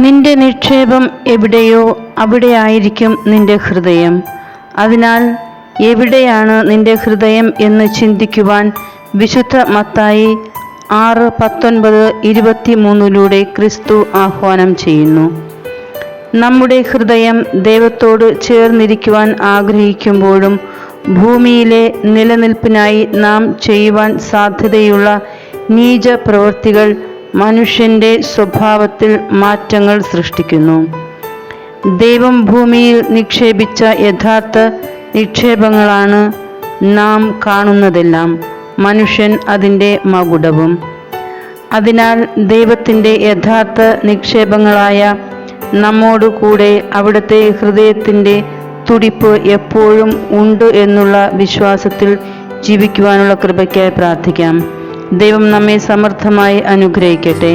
നിന്റെ നിക്ഷേപം എവിടെയോ അവിടെയായിരിക്കും നിന്റെ ഹൃദയം. അതിനാൽ എവിടെയാണ് നിന്റെ ഹൃദയം എന്ന് ചിന്തിക്കുവാൻ വിശുദ്ധ മത്തായി 6:19-23 ക്രിസ്തു ആഹ്വാനം ചെയ്യുന്നു. നമ്മുടെ ഹൃദയം ദൈവത്തോട് ചേർന്നിരിക്കുവാൻ ആഗ്രഹിക്കുമ്പോഴും ഭൂമിയിലെ നിലനിൽപ്പിനായി നാം ചെയ്യുവാൻ സാധ്യതയുള്ള നീച പ്രവൃത്തികൾ മനുഷ്യൻ്റെ സ്വഭാവത്തിൽ മാറ്റങ്ങൾ സൃഷ്ടിക്കുന്നു. ദൈവം ഭൂമിയിൽ നിക്ഷേപിച്ച യഥാർത്ഥ നിക്ഷേപങ്ങളാണ് നാം കാണുന്നതെല്ലാം, മനുഷ്യൻ അതിൻ്റെ മകുടവും. അതിനാൽ ദൈവത്തിൻ്റെ യഥാർത്ഥ നിക്ഷേപങ്ങളായ നമ്മോട് കൂടെ അവിടുത്തെ ഹൃദയത്തിൻ്റെ തുടിപ്പ് എപ്പോഴും ഉണ്ട് എന്നുള്ള വിശ്വാസത്തിൽ ജീവിക്കുവാനുള്ള കൃപയ്ക്കായി പ്രാർത്ഥിക്കാം. ദൈവം നമ്മെ സമർത്ഥമായി അനുഗ്രഹിക്കട്ടെ.